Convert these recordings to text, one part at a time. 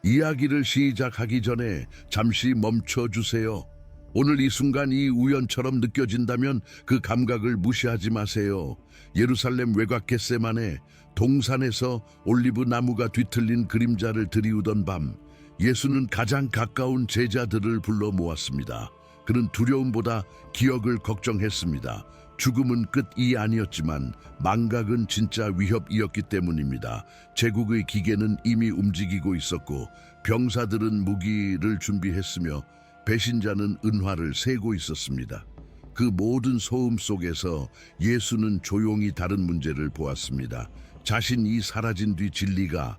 이야기를 시작하기 전에 잠시 멈춰 주세요. 오늘 이 순간이 우연처럼 느껴진다면 그 감각을 무시하지 마세요. 예루살렘 외곽 겟세마네 동산에서 올리브 나무가 뒤틀린 그림자를 들이우던 밤, 예수는 가장 가까운 제자들을 불러 모았습니다. 그는 두려움보다 기억을 걱정했습니다. 죽음은 끝이 아니었지만 망각은 진짜 위협이었기 때문입니다. 제국의 기계는 이미 움직이고 있었고 병사들은 무기를 준비했으며 배신자는 은화를 세고 있었습니다. 그 모든 소음 속에서 예수는 조용히 다른 문제를 보았습니다. 자신이 사라진 뒤 진리가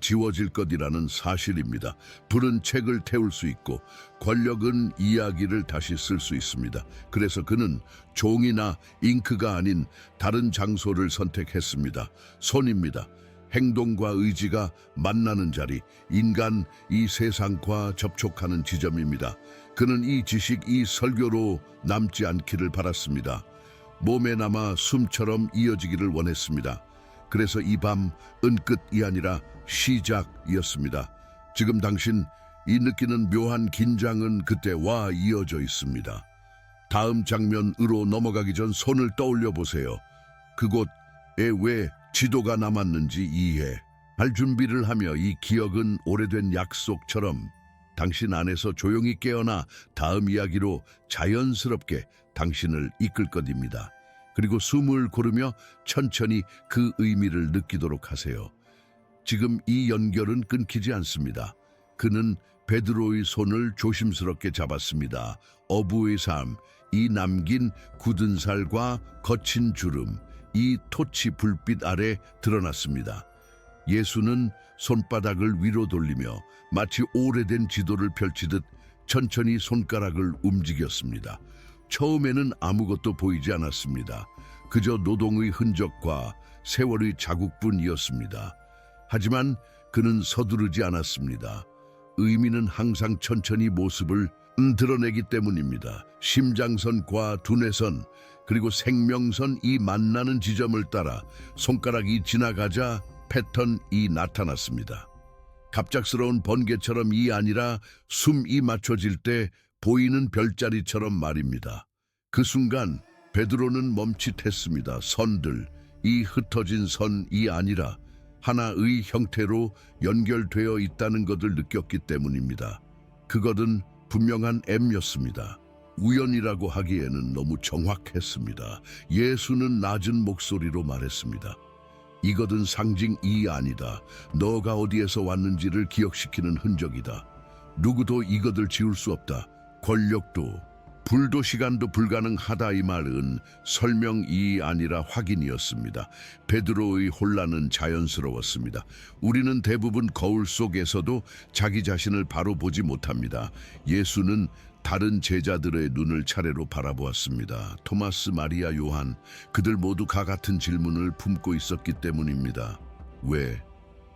지워질 것이라는 사실입니다. 불은 책을 태울 수 있고 권력은 이야기를 다시 쓸 수 있습니다. 그래서 그는 종이나 잉크가 아닌 다른 장소를 선택했습니다. 손입니다. 행동과 의지가 만나는 자리, 인간 이 세상과 접촉하는 지점입니다. 그는 이 지식, 이 설교로 남지 않기를 바랐습니다. 몸에 남아 숨처럼 이어지기를 원했습니다. 그래서 이 밤 은끝이 아니라 시작이었습니다. 지금 당신 이 느끼는 묘한 긴장은 그때와 이어져 있습니다. 다음 장면으로 넘어가기 전 손을 떠올려 보세요. 그곳에 왜 지도가 남았는지 이해할 준비를 하며 이 기억은 오래된 약속처럼 당신 안에서 조용히 깨어나 다음 이야기로 자연스럽게 당신을 이끌 것입니다. 그리고 숨을 고르며 천천히 그 의미를 느끼도록 하세요. 지금 이 연결은 끊기지 않습니다. 그는 베드로의 손을 조심스럽게 잡았습니다. 어부의 삶, 이 남긴 굳은 살과 거친 주름, 이 토치 불빛 아래 드러났습니다. 예수는 손바닥을 위로 돌리며 마치 오래된 지도를 펼치듯 천천히 손가락을 움직였습니다. 처음에는 아무것도 보이지 않았습니다. 그저 노동의 흔적과 세월의 자국뿐이었습니다. 하지만 그는 서두르지 않았습니다. 의미는 항상 천천히 모습을 드러내기 때문입니다. 심장선과 두뇌선, 그리고 생명선 이 만나는 지점을 따라 손가락이 지나가자 패턴이 나타났습니다. 갑작스러운 번개처럼 이 아니라 숨이 맞춰질 때 보이는 별자리처럼 말입니다. 그 순간 베드로는 멈칫했습니다. 선들, 이 흩어진 선이 아니라 하나의 형태로 연결되어 있다는 것을 느꼈기 때문입니다. 그것은 분명한 M였습니다. 우연이라고 하기에는 너무 정확했습니다. 예수는 낮은 목소리로 말했습니다. 이것은 상징이 아니다. 너가 어디에서 왔는지를 기억시키는 흔적이다. 누구도 이것을 지울 수 없다. 권력도, 불도 시간도 불가능하다. 이 말은 설명이 아니라 확인이었습니다. 베드로의 혼란은 자연스러웠습니다. 우리는 대부분 거울 속에서도 자기 자신을 바로 보지 못합니다. 예수는 다른 제자들의 눈을 차례로 바라보았습니다. 토마스, 마리아, 요한, 그들 모두가 같은 질문을 품고 있었기 때문입니다. 왜?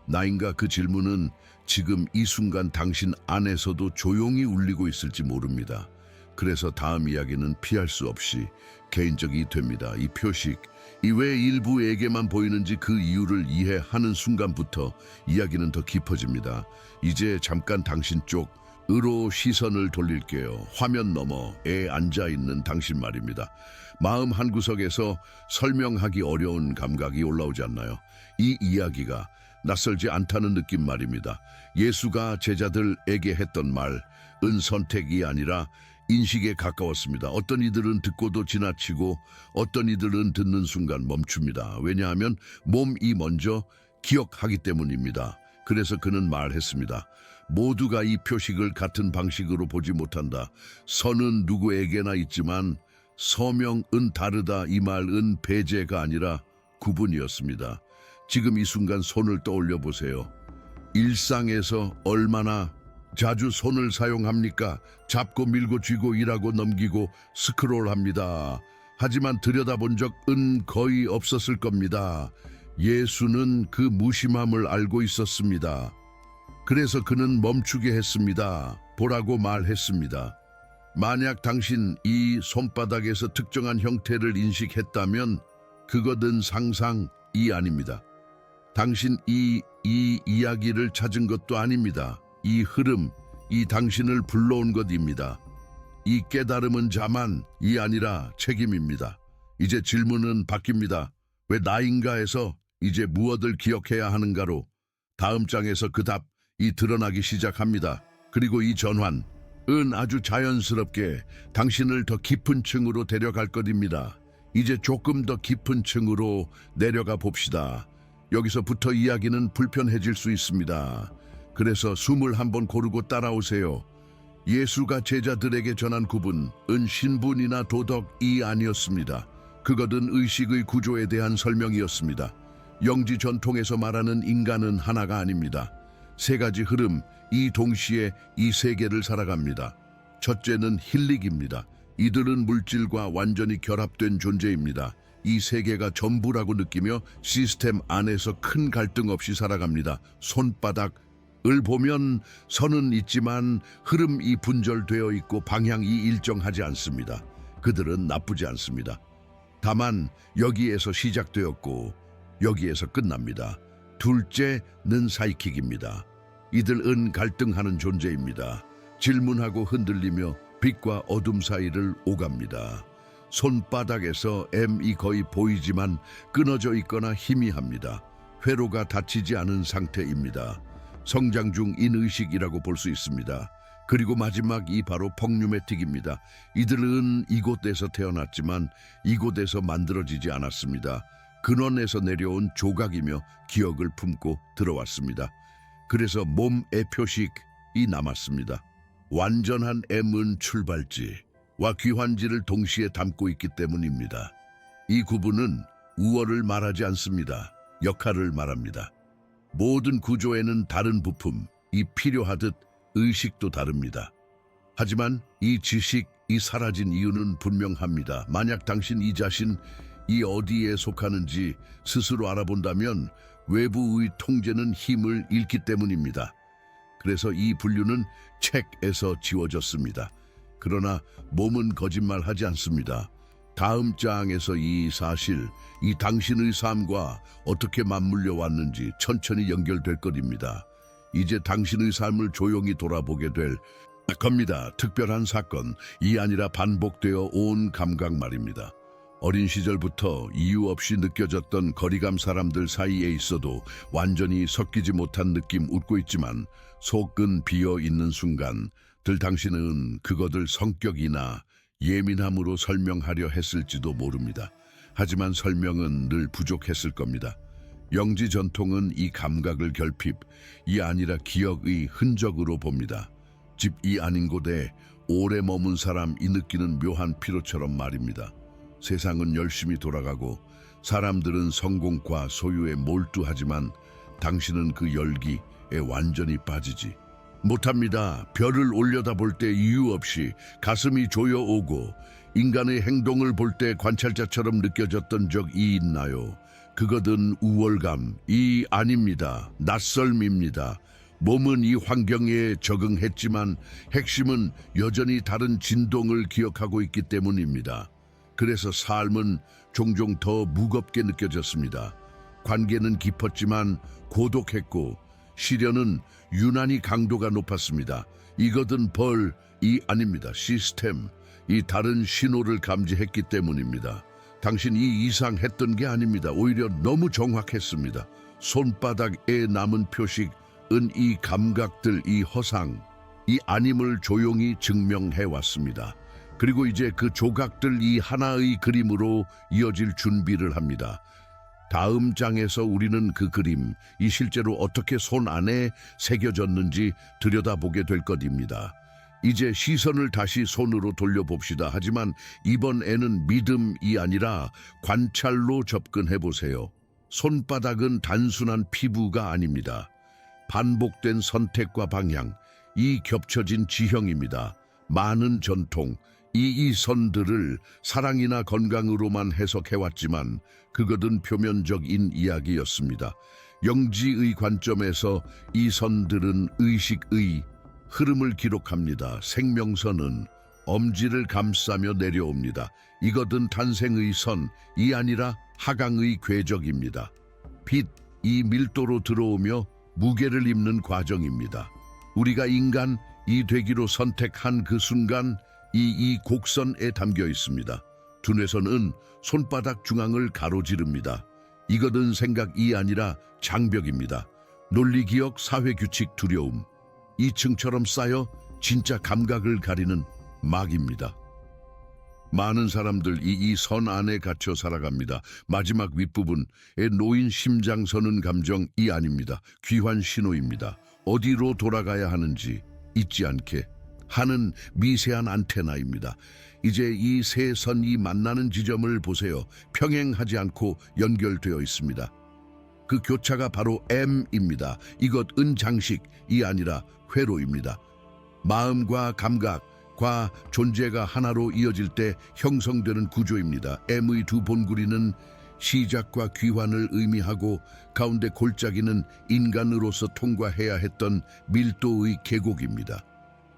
나인가? 그 질문은 지금 이 순간 당신 안에서도 조용히 울리고 있을지 모릅니다. 그래서 다음 이야기는 피할 수 없이 개인적이 됩니다. 이 표식, 이 왜 일부에게만 보이는지 그 이유를 이해하는 순간부터 이야기는 더 깊어집니다. 이제 잠깐 당신 쪽으로 시선을 돌릴게요. 화면 너머에 앉아있는 당신 말입니다. 마음 한구석에서 설명하기 어려운 감각이 올라오지 않나요? 이 이야기가 낯설지 않다는 느낌 말입니다. 예수가 제자들에게 했던 말은 선택이 아니라 인식에 가까웠습니다. 어떤 이들은 듣고도 지나치고 어떤 이들은 듣는 순간 멈춥니다. 왜냐하면 몸이 먼저 기억하기 때문입니다. 그래서 그는 말했습니다. 모두가 이 표식을 같은 방식으로 보지 못한다. 선은 누구에게나 있지만 서명은 다르다. 이 말은 배제가 아니라 구분이었습니다. 지금 이 순간 손을 떠올려 보세요. 일상에서 얼마나 자주 손을 사용합니까? 잡고 밀고 쥐고 일하고 넘기고 스크롤합니다. 하지만 들여다본 적은 거의 없었을 겁니다. 예수는 그 무심함을 알고 있었습니다. 그래서 그는 멈추게 했습니다. 보라고 말했습니다. 만약 당신 이 손바닥에서 특정한 형태를 인식했다면 그것은 상상이 아닙니다. 당신 이 이야기를 찾은 것도 아닙니다. 이 흐름, 이 당신을 불러온 것입니다. 이 깨달음은 자만이 아니라 책임입니다. 이제 질문은 바뀝니다. 왜 나인가에서 이제 무엇을 기억해야 하는가로 다음 장에서 그 답이 드러나기 시작합니다. 그리고 이 전환은 아주 자연스럽게 당신을 더 깊은 층으로 데려갈 것입니다. 이제 조금 더 깊은 층으로 내려가 봅시다. 여기서부터 이야기는 불편해질 수 있습니다. 그래서 숨을 한번 고르고 따라오세요. 예수가 제자들에게 전한 구분은 신분이나 도덕이 아니었습니다. 그것은 의식의 구조에 대한 설명이었습니다. 영지 전통에서 말하는 인간은 하나가 아닙니다. 세 가지 흐름, 이 동시에 이 세계를 살아갑니다. 첫째는 힐릭입니다. 이들은 물질과 완전히 결합된 존재입니다. 이 세계가 전부라고 느끼며 시스템 안에서 큰 갈등 없이 살아갑니다. 손바닥을 보면 선은 있지만 흐름이 분절되어 있고 방향이 일정하지 않습니다. 그들은 나쁘지 않습니다. 다만 여기에서 시작되었고 여기에서 끝납니다. 둘째는 사이킥입니다. 이들은 갈등하는 존재입니다. 질문하고 흔들리며 빛과 어둠 사이를 오갑니다. 손바닥에서 M이 거의 보이지만 끊어져 있거나 희미합니다. 회로가 닫히지 않은 상태입니다. 성장 중 인의식이라고 볼 수 있습니다. 그리고 마지막이 바로 펑뉴매틱입니다. 이들은 이곳에서 태어났지만 이곳에서 만들어지지 않았습니다. 근원에서 내려온 조각이며 기억을 품고 들어왔습니다. 그래서 몸의 표식이 남았습니다. 완전한 M은 출발지와 귀환지를 동시에 담고 있기 때문입니다. 이 구분은 우월을 말하지 않습니다. 역할을 말합니다. 모든 구조에는 다른 부품이 필요하듯 의식도 다릅니다. 하지만 이 지식이 사라진 이유는 분명합니다. 만약 당신 이 자신이 어디에 속하는지 스스로 알아본다면 외부의 통제는 힘을 잃기 때문입니다. 그래서 이 분류는 책에서 지워졌습니다. 그러나 몸은 거짓말하지 않습니다. 다음 장에서 이 사실, 이 당신의 삶과 어떻게 맞물려 왔는지 천천히 연결될 것입니다. 이제 당신의 삶을 조용히 돌아보게 될 겁니다. 특별한 사건이 아니라 반복되어 온 감각 말입니다. 어린 시절부터 이유 없이 느껴졌던 거리감, 사람들 사이에 있어도 완전히 섞이지 못한 느낌, 웃고 있지만 속은 비어 있는 순간들, 당신은 그것을 성격이나 예민함으로 설명하려 했을지도 모릅니다. 하지만 설명은 늘 부족했을 겁니다. 영지 전통은 이 감각을 결핍이 아니라 기억의 흔적으로 봅니다. 집이 아닌 곳에 오래 머문 사람이 느끼는 묘한 피로처럼 말입니다. 세상은 열심히 돌아가고 사람들은 성공과 소유에 몰두하지만 당신은 그 열기에 완전히 빠지지 못합니다. 별을 올려다볼 때 이유 없이 가슴이 조여오고 인간의 행동을 볼 때 관찰자처럼 느껴졌던 적이 있나요? 그것은 우월감이 아닙니다. 낯설미입니다. 몸은 이 환경에 적응했지만 핵심은 여전히 다른 진동을 기억하고 있기 때문입니다. 그래서 삶은 종종 더 무겁게 느껴졌습니다. 관계는 깊었지만 고독했고 시련은 유난히 강도가 높았습니다. 이것은 벌이 아닙니다. 시스템이 다른 신호를 감지했기 때문입니다. 당신이 이상했던 게 아닙니다. 오히려 너무 정확했습니다. 손바닥에 남은 표식은 이 감각들, 이 허상, 이 아님을 조용히 증명해 왔습니다. 그리고 이제 그 조각들 이 하나의 그림으로 이어질 준비를 합니다. 다음 장에서 우리는 그 그림이 실제로 어떻게 손 안에 새겨졌는지 들여다보게 될 것입니다. 이제 시선을 다시 손으로 돌려봅시다. 하지만 이번에는 믿음이 아니라 관찰로 접근해 보세요. 손바닥은 단순한 피부가 아닙니다. 반복된 선택과 방향, 이 겹쳐진 지형입니다. 많은 전통, 이 선들을 사랑이나 건강으로만 해석해왔지만 그것은 표면적인 이야기였습니다. 영지의 관점에서 이 선들은 의식의 흐름을 기록합니다. 생명선은 엄지를 감싸며 내려옵니다. 이것은 탄생의 선이 아니라 하강의 궤적입니다. 빛이 밀도로 들어오며 무게를 입는 과정입니다. 우리가 인간이 되기로 선택한 그 순간 이 곡선에 담겨 있습니다. 두뇌선은 손바닥 중앙을 가로지릅니다. 이것은 생각이 아니라 장벽입니다. 논리, 기억, 사회 규칙, 두려움. 이 층처럼 쌓여 진짜 감각을 가리는 막입니다. 많은 사람들이 이 선 안에 갇혀 살아갑니다. 마지막 윗부분에 놓인 심장서는 감정이 아닙니다. 귀환 신호입니다. 어디로 돌아가야 하는지 잊지 않게 하는 미세한 안테나입니다. 이제 이 세 선이 만나는 지점을 보세요. 평행하지 않고 연결되어 있습니다. 그 교차가 바로 M입니다. 이것은 장식이 아니라 회로입니다. 마음과 감각과 존재가 하나로 이어질 때 형성되는 구조입니다. M의 두 본구리는 시작과 귀환을 의미하고 가운데 골짜기는 인간으로서 통과해야 했던 밀도의 계곡입니다.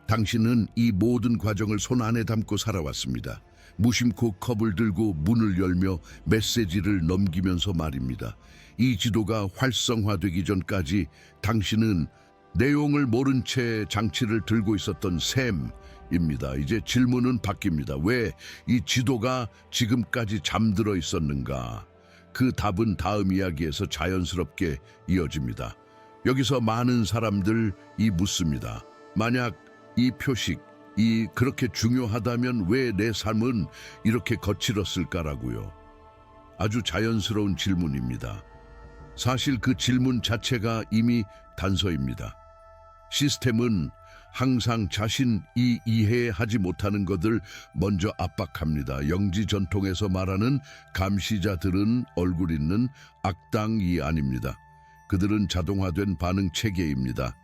당신은 이 모든 과정을 손 안에 담고 살아왔습니다. 무심코 컵을 들고 문을 열며 메시지를 넘기면서 말입니다. 이 지도가 활성화되기 전까지 당신은 내용을 모른 채 장치를 들고 있었던 셈입니다. 이제 질문은 바뀝니다. 왜 이 지도가 지금까지 잠들어 있었는가? 그 답은 다음 이야기에서 자연스럽게 이어집니다. 여기서 많은 사람들이 묻습니다. 만약 이 표식이 그렇게 중요하다면 왜 내 삶은 이렇게 거칠었을까라고요. 아주 자연스러운 질문입니다. 사실 그 질문 자체가 이미 단서입니다. 시스템은 항상 자신이 이해하지 못하는 것을 먼저 압박합니다. 영지 전통에서 말하는 감시자들은 얼굴 있는 악당이 아닙니다. 그들은 자동화된 반응 체계입니다.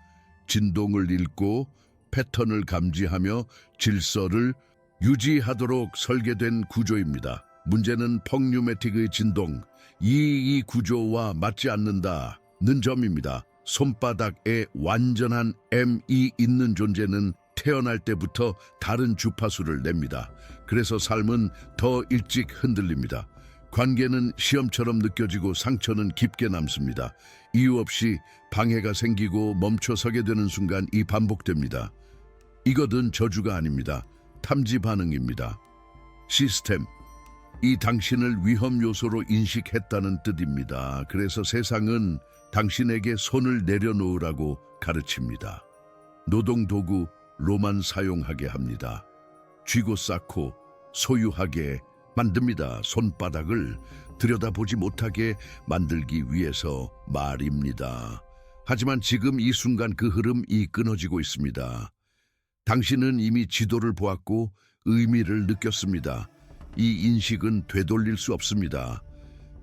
진동을 읽고 패턴을 감지하며 질서를 유지하도록 설계된 구조입니다. 문제는 펑뉴매틱의 진동, 이 구조와 맞지 않는다는 점입니다. 손바닥에 완전한 M이 있는 존재는 태어날 때부터 다른 주파수를 냅니다. 그래서 삶은 더 일찍 흔들립니다. 관계는 시험처럼 느껴지고 상처는 깊게 남습니다. 이유 없이 방해가 생기고 멈춰서게 되는 순간 이 반복됩니다. 이것은 저주가 아닙니다. 탐지 반응입니다. 시스템, 이 당신을 위험 요소로 인식했다는 뜻입니다. 그래서 세상은 당신에게 손을 내려놓으라고 가르칩니다. 노동도구로만 사용하게 합니다. 쥐고 쌓고 소유하게 만듭니다. 손바닥을 들여다보지 못하게 만들기 위해서 말입니다. 하지만 지금 이 순간 그 흐름이 끊어지고 있습니다. 당신은 이미 지도를 보았고 의미를 느꼈습니다. 이 인식은 되돌릴 수 없습니다.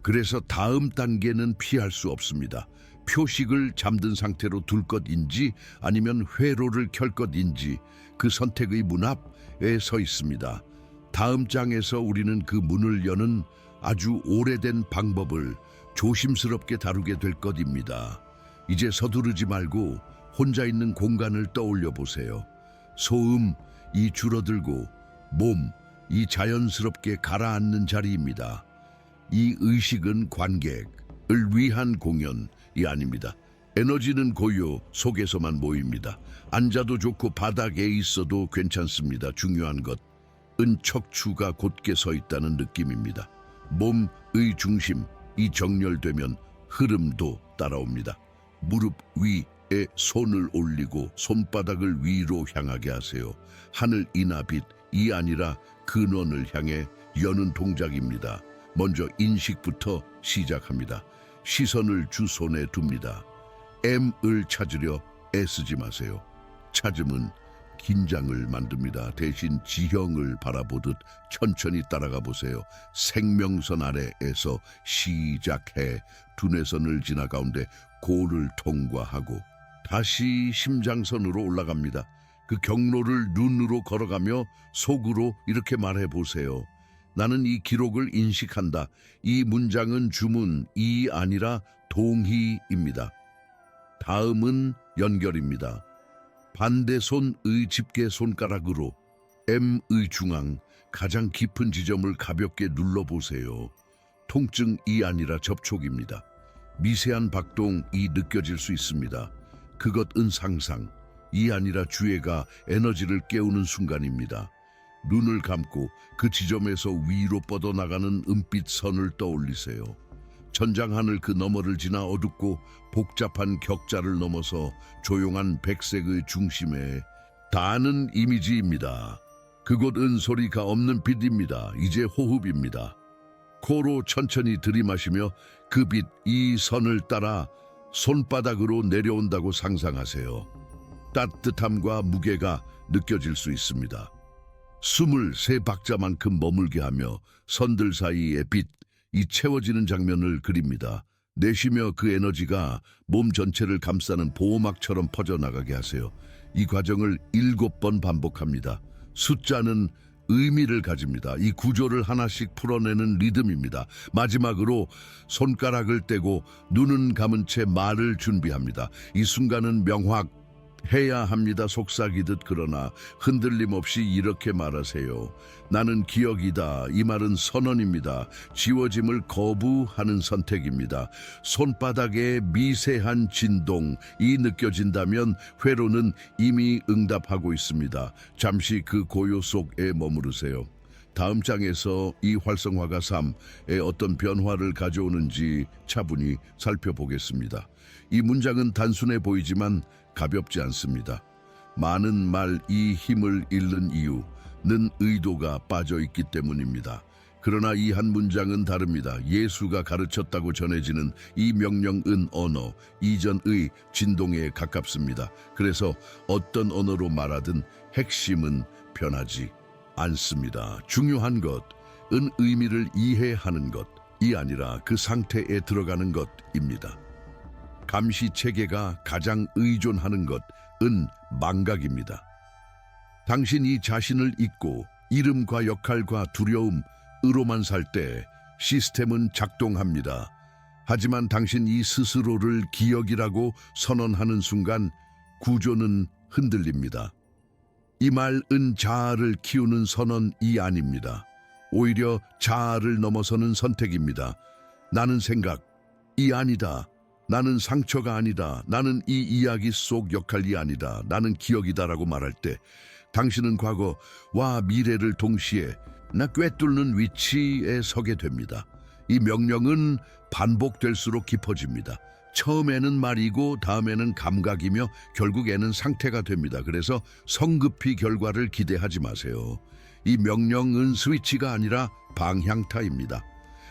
그래서 다음 단계는 피할 수 없습니다. 표식을 잠든 상태로 둘 것인지 아니면 회로를 켤 것인지 그 선택의 문 앞에 서 있습니다. 다음 장에서 우리는 그 문을 여는 아주 오래된 방법을 조심스럽게 다루게 될 것입니다. 이제 서두르지 말고 혼자 있는 공간을 떠올려 보세요. 소음이 줄어들고 몸이 자연스럽게 가라앉는 자리입니다. 이 의식은 관객을 위한 공연이 아닙니다. 에너지는 고요 속에서만 모입니다. 앉아도 좋고 바닥에 있어도 괜찮습니다. 중요한 것은 척추가 곧게 서 있다는 느낌입니다. 몸의 중심이 정렬되면 흐름도 따라옵니다. 무릎 위에 손을 올리고 손바닥을 위로 향하게 하세요. 하늘 이나빛이 아니라 근원을 향해 여는 동작입니다. 먼저 인식부터 시작합니다. 시선을 주 손에 둡니다. M을 찾으려 애쓰지 마세요. 찾음은 긴장을 만듭니다. 대신 지형을 바라보듯 천천히 따라가 보세요. 생명선 아래에서 시작해 두뇌선을 지나 가운데 골을 통과하고 다시 심장선으로 올라갑니다. 그 경로를 눈으로 걸어가며 속으로 이렇게 말해보세요. 나는 이 기록을 인식한다. 이 문장은 주문이 아니라 동의입니다. 다음은 연결입니다. 반대손의 집게 손가락으로 M의 중앙, 가장 깊은 지점을 가볍게 눌러보세요. 통증이 아니라 접촉입니다. 미세한 박동이 느껴질 수 있습니다. 그것은 상상, 이 아니라 주애가 에너지를 깨우는 순간입니다. 눈을 감고 그 지점에서 위로 뻗어나가는 은빛 선을 떠올리세요. 천장 하늘 그 너머를 지나 어둡고 복잡한 격자를 넘어서 조용한 백색의 중심에 닿는 이미지입니다. 그곳 은소리가 없는 빛입니다. 이제 호흡입니다. 코로 천천히 들이마시며 그 빛, 이 선을 따라 손바닥으로 내려온다고 상상하세요. 따뜻함과 무게가 느껴질 수 있습니다. 숨을 세 박자만큼 머물게 하며 선들 사이의 빛, 이 채워지는 장면을 그립니다. 내쉬며 그 에너지가 몸 전체를 감싸는 보호막처럼 퍼져나가게 하세요. 이 과정을 7번 반복합니다. 숫자는 의미를 가집니다. 이 구조를 하나씩 풀어내는 리듬입니다. 마지막으로 손가락을 떼고 눈은 감은 채 말을 준비합니다. 이 순간은 명확해야 합니다. 속삭이듯. 그러나 흔들림 없이 이렇게 말하세요. 나는 기억이다. 이 말은 선언입니다. 지워짐을 거부하는 선택입니다. 손바닥의 미세한 진동, 이 느껴진다면 회로는 이미 응답하고 있습니다. 잠시 그 고요 속에 머무르세요. 다음 장에서 이 활성화가 삶에 어떤 변화를 가져오는지 차분히 살펴보겠습니다. 이 문장은 단순해 보이지만 가볍지 않습니다. 많은 말, 이 힘을 잃는 이유는 의도가 빠져 있기 때문입니다. 그러나 이 한 문장은 다릅니다. 예수가 가르쳤다고 전해지는 이 명령은 언어 이전의 진동에 가깝습니다. 그래서 어떤 언어로 말하든 핵심은 변하지 않습니다. 중요한 것은 의미를 이해하는 것이 아니라 그 상태에 들어가는 것입니다. 감시 체계가 가장 의존하는 것은 망각입니다. 당신이 자신을 잊고 이름과 역할과 두려움으로만 살 때 시스템은 작동합니다. 하지만 당신 이 스스로를 기억이라고 선언하는 순간 구조는 흔들립니다. 이 말은 자아를 키우는 선언이 아닙니다. 오히려 자아를 넘어서는 선택입니다. 나는 생각이 아니다. 나는 상처가 아니다. 나는 이 이야기 속 역할이 아니다. 나는 기억이다라고 말할 때 당신은 과거와 미래를 동시에 꿰뚫는 위치에 서게 됩니다. 이 명령은 반복될수록 깊어집니다. 처음에는 말이고 다음에는 감각이며 결국에는 상태가 됩니다. 그래서 성급히 결과를 기대하지 마세요. 이 명령은 스위치가 아니라 방향타입니다.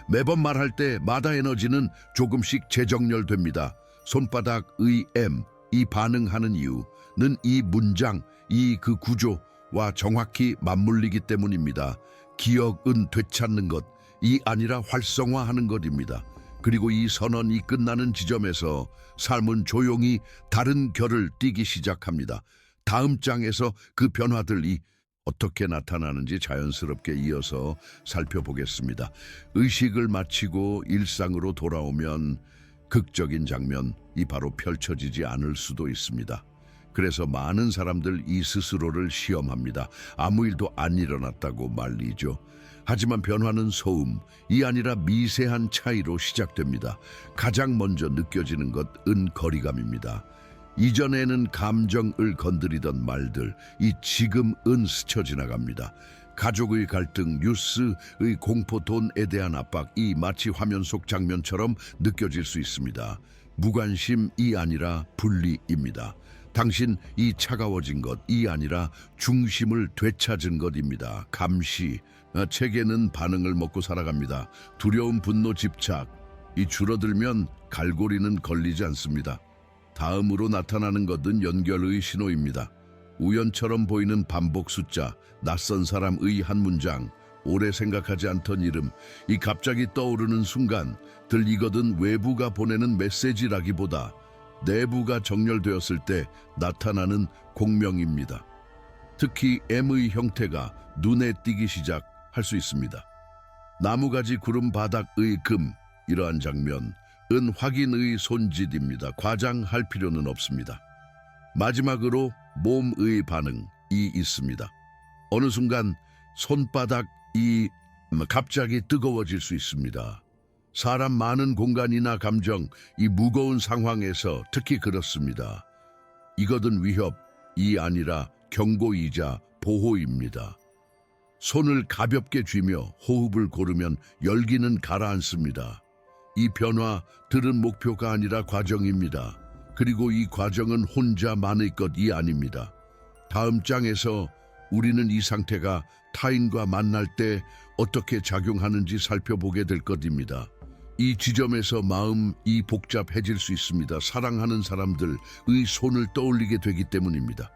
매번 말할 때 마다 에너지는 조금씩 재정렬됩니다. 손바닥의 M, 이 반응하는 이유는 이 문장, 이 그 구조와 정확히 맞물리기 때문입니다. 기억은 되찾는 것이 아니라 활성화하는 것입니다. 그리고 이 선언이 끝나는 지점에서 삶은 조용히 다른 결을 띠기 시작합니다. 다음 장에서 그 변화들이 어떻게 나타나는지 자연스럽게 이어서 살펴보겠습니다. 의식을 마치고 일상으로 돌아오면 극적인 장면이 바로 펼쳐지지 않을 수도 있습니다. 그래서 많은 사람들 이 스스로를 시험합니다. 아무 일도 안 일어났다고 말리죠. 하지만 변화는 소음이 아니라 미세한 차이로 시작됩니다. 가장 먼저 느껴지는 것은 거리감입니다. 이전에는 감정을 건드리던 말들, 이 지금은 스쳐 지나갑니다. 가족의 갈등, 뉴스의 공포, 돈에 대한 압박, 이 마치 화면 속 장면처럼 느껴질 수 있습니다. 무관심이 아니라 분리입니다. 당신 이 차가워진 것이 아니라 중심을 되찾은 것입니다. 감시, 체계는 반응을 먹고 살아갑니다. 두려움, 분노, 집착, 이 줄어들면 갈고리는 걸리지 않습니다. 다음으로 나타나는 것은 연결의 신호입니다. 우연처럼 보이는 반복 숫자, 낯선 사람의 한 문장, 오래 생각하지 않던 이름, 이 갑자기 떠오르는 순간들, 이것은 외부가 보내는 메시지라기보다 내부가 정렬되었을 때 나타나는 공명입니다. 특히 M의 형태가 눈에 띄기 시작할 수 있습니다. 나무가지 구름 바닥의 금, 이러한 장면, 은 확인의 손짓입니다. 과장할 필요는 없습니다. 마지막으로 몸의 반응이 있습니다. 어느 순간 손바닥이 갑자기 뜨거워질 수 있습니다. 사람 많은 공간이나 감정, 이 무거운 상황에서 특히 그렇습니다. 이것은 위협, 이 아니라 경고이자 보호입니다. 손을 가볍게 쥐며 호흡을 고르면 열기는 가라앉습니다. 이 변화, 들은 목표가 아니라 과정입니다. 그리고 이 과정은 혼자만의 것이 아닙니다. 다음 장에서 우리는 이 상태가 타인과 만날 때 어떻게 작용하는지 살펴보게 될 것입니다. 이 지점에서 마음이 복잡해질 수 있습니다. 사랑하는 사람들의 손을 떠올리게 되기 때문입니다.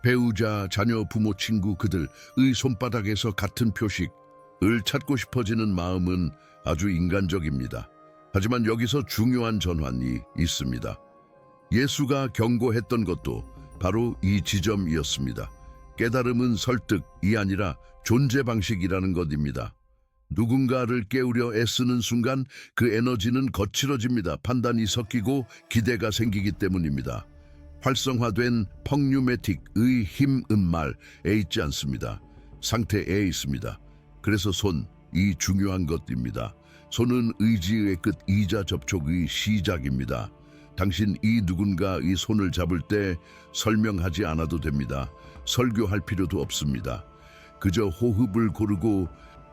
배우자, 자녀, 부모, 친구, 그들의 손바닥에서 같은 표식을 찾고 싶어지는 마음은 아주 인간적입니다. 하지만 여기서 중요한 전환이 있습니다. 예수가 경고했던 것도 바로 이 지점이었습니다. 깨달음은 설득이 아니라 존재 방식이라는 것입니다. 누군가를 깨우려 애쓰는 순간 그 에너지는 거칠어집니다. 판단이 섞이고 기대가 생기기 때문입니다. 활성화된 펑뉴매틱의 힘은 말에 있지 않습니다. 상태에 있습니다. 그래서 손이 중요한 것입니다. 손은 의지의 끝이자 접촉의 시작입니다. 당신 이 누군가의 손을 잡을 때 설명하지 않아도 됩니다. 설교할 필요도 없습니다. 그저 호흡을 고르고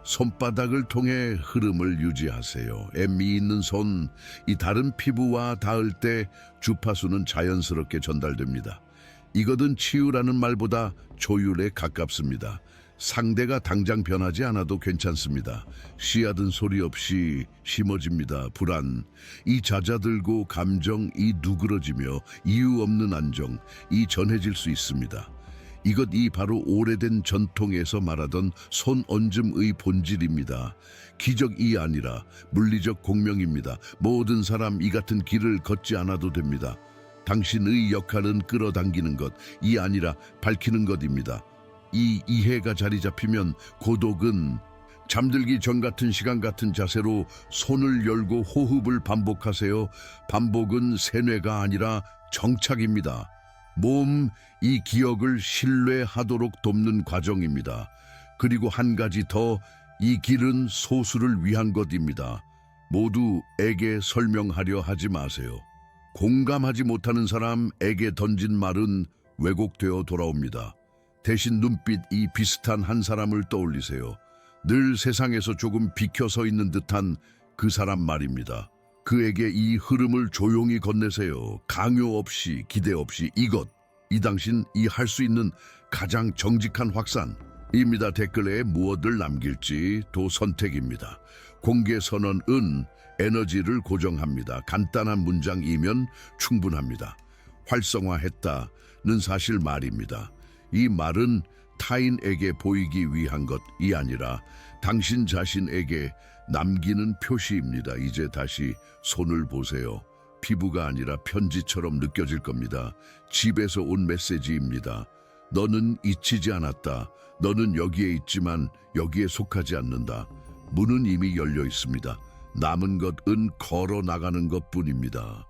손바닥을 통해 흐름을 유지하세요. 엠이 있는 손, 이 다른 피부와 닿을 때 주파수는 자연스럽게 전달됩니다. 이것은 치유라는 말보다 조율에 가깝습니다. 상대가 당장 변하지 않아도 괜찮습니다. 씨앗은 소리 없이 심어집니다. 불안, 이 잦아들고 감정이 누그러지며 이유 없는 안정, 이 전해질 수 있습니다. 이것이 바로 오래된 전통에서 말하던 손얹음의 본질입니다. 기적이 아니라 물리적 공명입니다. 모든 사람 이 같은 길을 걷지 않아도 됩니다. 당신의 역할은 끌어당기는 것, 이 아니라 밝히는 것입니다. 이 이해가 자리 잡히면 고독은 잠들기 전 같은 시간 같은 자세로 손을 열고 호흡을 반복하세요. 반복은 세뇌가 아니라 정착입니다. 몸, 이 기억을 신뢰하도록 돕는 과정입니다. 그리고 한 가지 더, 이 길은 소수를 위한 것입니다. 모두에게 설명하려 하지 마세요. 공감하지 못하는 사람에게 던진 말은 왜곡되어 돌아옵니다. 대신 눈빛이 비슷한 한 사람을 떠올리세요. 늘 세상에서 조금 비켜서 있는 듯한 그 사람 말입니다. 그에게 이 흐름을 조용히 건네세요. 강요 없이, 기대 없이. 이 당신이 할 수 있는 가장 정직한 확산입니다. 댓글에 무엇을 남길지 도 선택입니다. 공개 선언은 에너지를 고정합니다. 간단한 문장이면 충분합니다. 활성화했다는 사실 말입니다. 이 말은 타인에게 보이기 위한 것이 아니라 당신 자신에게 남기는 표시입니다. 이제 다시 손을 보세요. 피부가 아니라 편지처럼 느껴질 겁니다. 집에서 온 메시지입니다. 너는 잊히지 않았다. 너는 여기에 있지만 여기에 속하지 않는다. 문은 이미 열려 있습니다. 남은 것은 걸어 나가는 것뿐입니다.